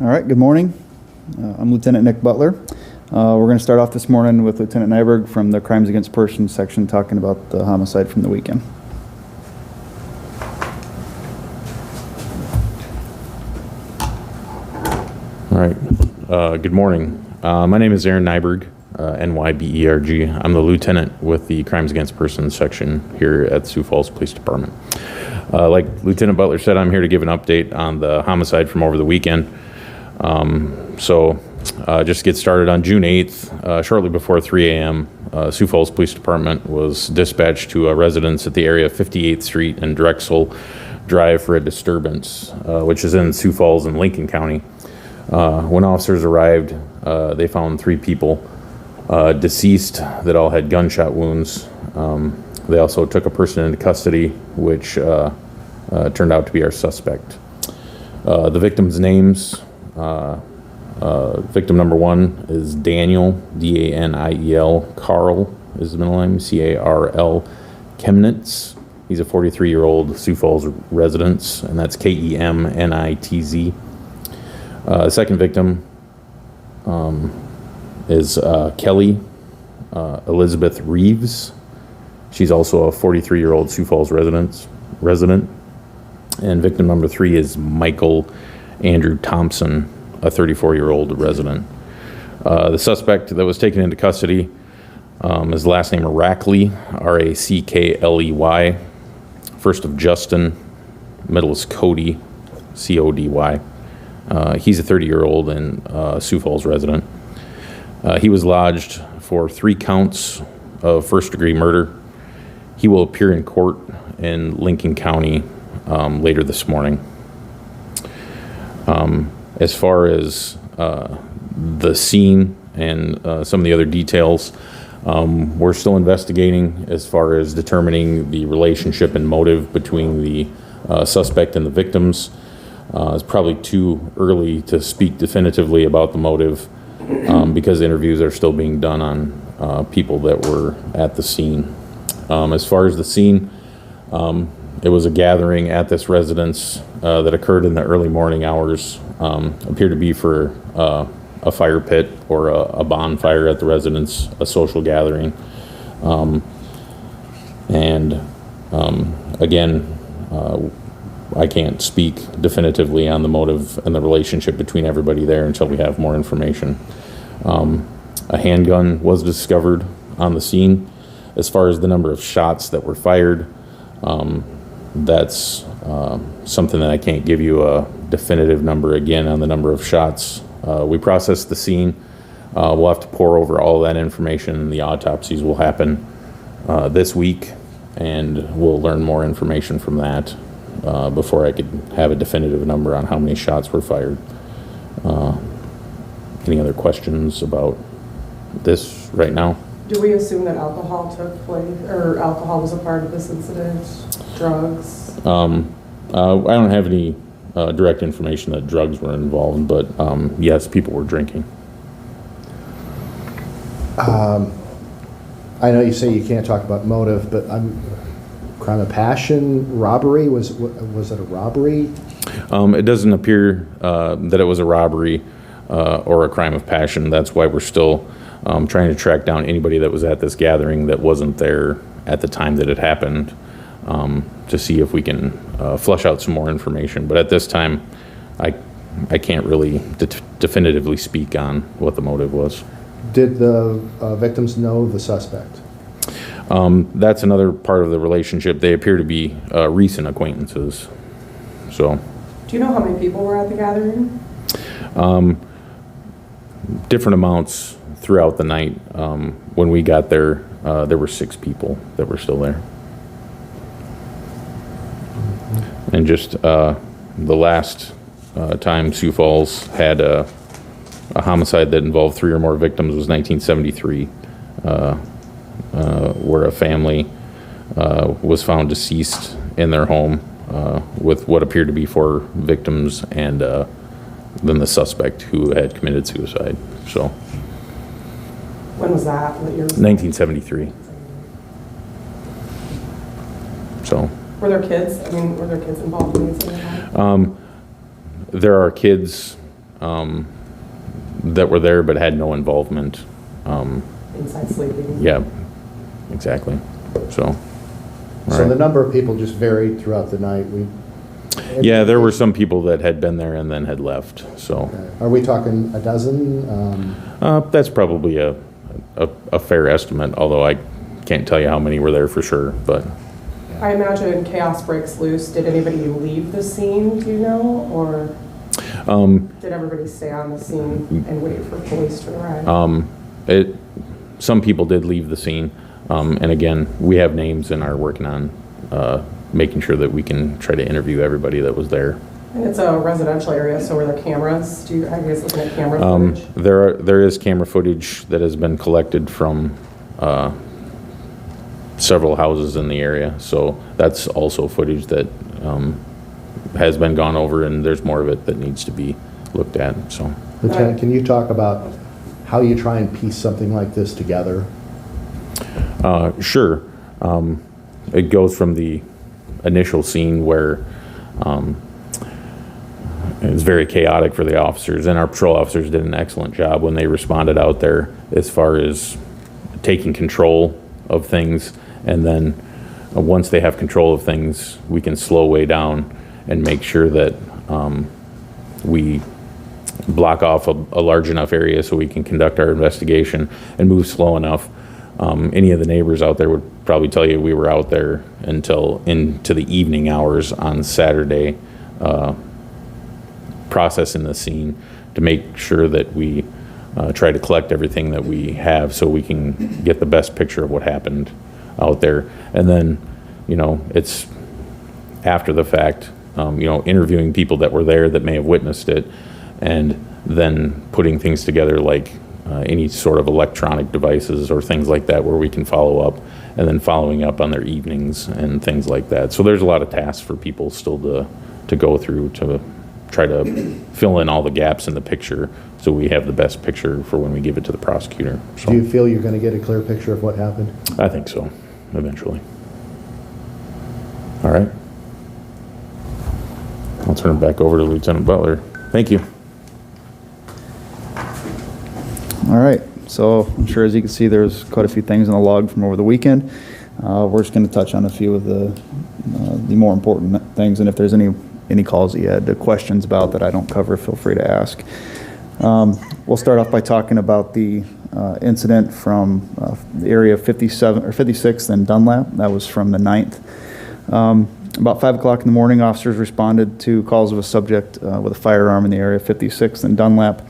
All right, good morning. I'm Lieutenant Nick Butler. We're going to start off this morning with Lieutenant Nyberg from the Crimes Against Persons section talking about the homicide from the weekend. All right, good morning. My name is Aaron Nyberg, N-Y-B-E-R-G. I'm the lieutenant with the Crimes Against Persons section here at Sioux Falls Police Department. Like Lieutenant Butler said, I'm here to give an update on the homicide from over the weekend. Just to get started, on June 8th, shortly before 3 a.m., Sioux Falls Police Department was dispatched to a residence at the area of 58th Street and Drexel Drive for a disturbance, which is in Sioux Falls and Lincoln County. When officers arrived, they found 3 people deceased that all had gunshot wounds. They also took a person into custody, which turned out to be our suspect. The victims' names, victim number 1 is Daniel, D-A-N-I-E-L. Carl is the middle name, C-A-R-L. Chemnitz. He's a 43-year-old Sioux Falls resident, and that's K-E-M-N-I-T-Z. The second victim is Kelly Elizabeth Reeves. She's also a 43-year-old Sioux Falls resident. And victim number 3 is Michael Andrew Thompson, a 34-year-old resident. The suspect that was taken into custody is last name Rackley, R-A-C-K-L-E-Y. First of Justin, middle is Cody, C-O-D-Y. He's a 30-year-old and Sioux Falls resident. He was lodged for 3 counts of first-degree murder. He will appear in court in Lincoln County later this morning. As far as the scene and some of the other details, we're still investigating as far as determining the relationship and motive between the suspect and the victims. It's probably too early to speak definitively about the motive because interviews are still being done on people that were at the scene. As far as the scene, it was a gathering at this residence that occurred in the early morning hours. Appeared to be for a fire pit or a bonfire at the residence, a social gathering. Again, I can't speak definitively on the motive and the relationship between everybody there until we have more information. A handgun was discovered on the scene. As far as the number of shots that were fired, that's something that I can't give you a definitive number again on the number of shots. We processed the scene. We'll have to pour over all of that information, and the autopsies will happen this week, and we'll learn more information from that before I could have a definitive number on how many shots were fired. Any other questions about this right now? Do we assume that alcohol took place, or alcohol was a part of this incident? Drugs? I don't have any direct information that drugs were involved, but yes, people were drinking. I know you say you can't talk about motive, but crime of passion, robbery, was it a robbery? It doesn't appear that it was a robbery or a crime of passion. That's why we're still trying to track down anybody that was at this gathering that wasn't there at the time that it happened, to see if we can flush out some more information. But at this time, I can't really definitively speak on what the motive was. Did the victims know the suspect? That's another part of the relationship. They appear to be recent acquaintances. So, do you know how many people were at the gathering? Different amounts throughout the night. When we got there, there were 6 people that were still there. And just the last time Sioux Falls had a homicide that involved 3 or more victims was 1973, where a family was found deceased in their home with what appeared to be 4 victims and then the suspect who had committed suicide. So, when was that? What year was that? 1973. So. Were there kids? I mean, were there kids involved in the incident? There are kids that were there but had no involvement. Inside sleeping. Yeah, exactly. So, So the right. number of people just varied throughout the night. Yeah, there were some people that had been there and then had left. So Are we talking a dozen? that's probably a fair estimate, although I can't tell you how many were there for sure. But I imagine chaos breaks loose. Did anybody leave the scene, do you know? Or did everybody stay on the scene and wait for police to arrive? some people did leave the scene. And again, we have names and are working on making sure that we can try to interview everybody that was there. And it's a residential area, so were there cameras? Are you guys looking at camera footage? There is camera footage that has been collected from several houses in the area, so that's also footage that has been gone over, and there's more of it that needs to be looked at. So, Lieutenant, can you talk about how you try and piece something like this together? sure, it goes from the initial scene where it was very chaotic for the officers, and our patrol officers did an excellent job when they responded out there as far as taking control of things. And then once they have control of things, we can slow way down and make sure that we block off a large enough area so we can conduct our investigation and move slow enough. Any of the neighbors out there would probably tell you we were out there until into the evening hours on Saturday, processing the scene to make sure that we try to collect everything that we have so we can get the best picture of what happened out there. And then, it's after the fact, interviewing people that were there that may have witnessed it, and then putting things together like any sort of electronic devices or things like that where we can follow up, and then following up on their evenings and things like that. So there's a lot of tasks for people still to go through to try to fill in all the gaps in the picture so we have the best picture for when we give it to the prosecutor. So Do you feel you're going to get a clear picture of what happened? I think so, eventually. All right. I'll turn it back over to Lieutenant Butler. Thank you. All right, so I'm sure as you can see, there's quite a few things in the log from over the weekend. We're just going to touch on a few of the more important things, and if there's any calls that you had questions about that I don't cover, feel free to ask. We'll start off by talking about the incident from the area of 57 or 56th and Dunlap. That was from the 9th. About 5 o'clock in the morning, officers responded to calls of a subject with a firearm in the area of 56th and Dunlap.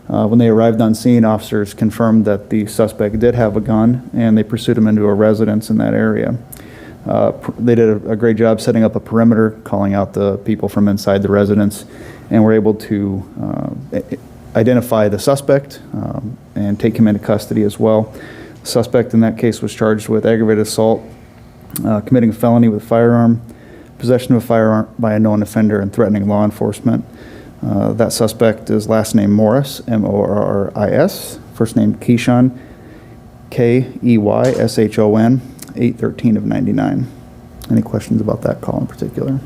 When they arrived on scene, officers confirmed that the suspect did have a gun, and they pursued him into a residence in that area. They did a great job setting up a perimeter, calling out the people from inside the residence, and were able to identify the suspect and take him into custody as well. The suspect in that case was charged with aggravated assault, committing a felony with a firearm, possession of a firearm by a known offender, and threatening law enforcement. That suspect is last name Morris, M-O-R-R-I-S, first name Keyshawn, K-E-Y-S-H-O-N, 8/13 of 99. Any questions about that call in particular?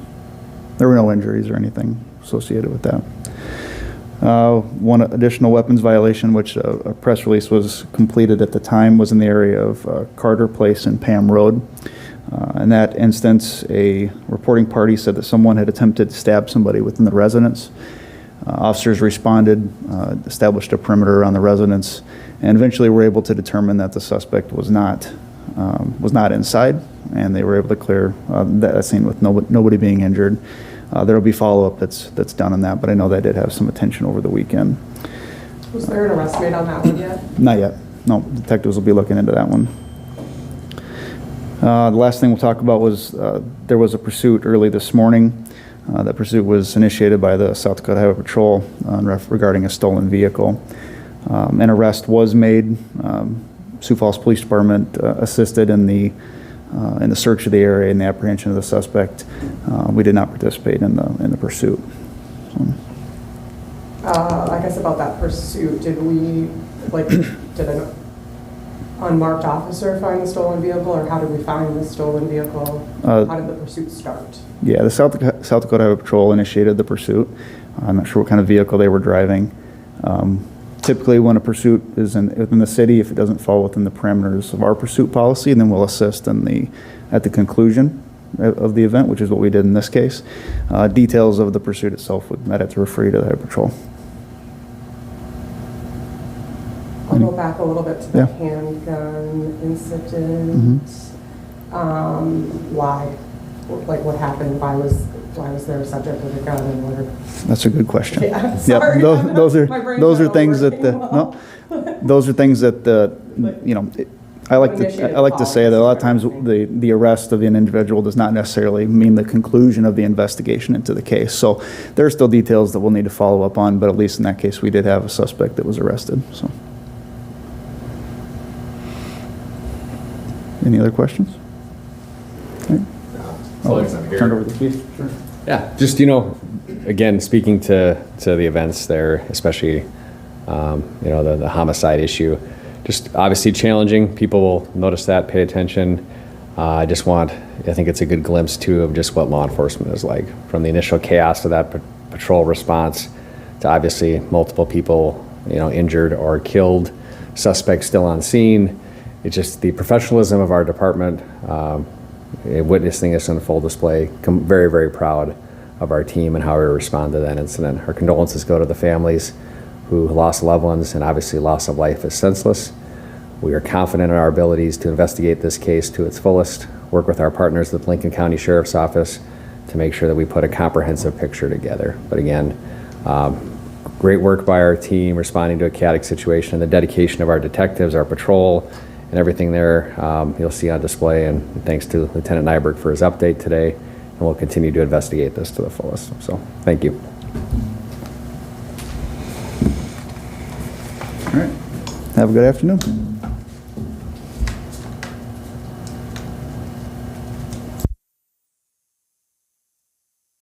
There were no injuries or anything associated with that. One additional weapons violation, which a press release was completed at the time, was in the area of Carter Place and Pam Road. In that instance, a reporting party said that someone had attempted to stab somebody within the residence. Officers responded, established a perimeter around the residence, and eventually were able to determine that the suspect was not inside, and they were able to clear that scene with nobody being injured. There will be follow-up that's done on that, but I know that did have some attention over the weekend. Was there an arrest made on that one yet? Not yet. No, detectives will be looking into that one. The last thing we'll talk about was there was a pursuit early this morning. That pursuit was initiated by the South Dakota Highway Patrol regarding a stolen vehicle. An arrest was made. Sioux Falls Police Department assisted in the search of the area and the apprehension of the suspect. We did not participate in the pursuit. So. I guess about that pursuit, did an unmarked officer find the stolen vehicle, or how did we find the stolen vehicle? How did the pursuit start? Yeah, the South Dakota Highway Patrol initiated the pursuit. I'm not sure what kind of vehicle they were driving. Typically, when a pursuit is within the city, if it doesn't fall within the parameters of our pursuit policy, then we'll assist at the conclusion of the event, which is what we did in this case. Details of the pursuit itself I'd have to refer you to the Highway Patrol. I'll go back a little bit to the Yeah. handgun incident. Why? Like, what happened? Why was there a subject with a gun and where? That's a good question. Yeah, Yep, sorry. those My brain's those are not things that working well. those are things that I like to say that a lot of times the arrest of an individual does not necessarily mean the conclusion of the investigation into the case. So there are still details that we'll need to follow up on, but at least in that case, we did have a suspect that was arrested. So, any other questions? I'll turn it over to Keith. Sure. Yeah, just, again, speaking to the events there, especially, the homicide issue, just obviously challenging. People will notice that, pay attention. I think it's a good glimpse too of just what law enforcement is like. From the initial chaos of that patrol response to obviously multiple people, injured or killed, suspects still on scene. It's just the professionalism of our department, witnessing this on full display. Very, very proud of our team and how we responded to that incident. Our condolences go to the families who lost loved ones, and obviously loss of life is senseless. We are confident in our abilities to investigate this case to its fullest, work with our partners at the Lincoln County Sheriff's Office to make sure that we put a comprehensive picture together. But again, great work by our team responding to a chaotic situation, and the dedication of our detectives, our patrol, and everything there you'll see on display. And thanks to Lieutenant Nyberg for his update today, and we'll continue to investigate this to the fullest. So thank you. All right. Have a good afternoon.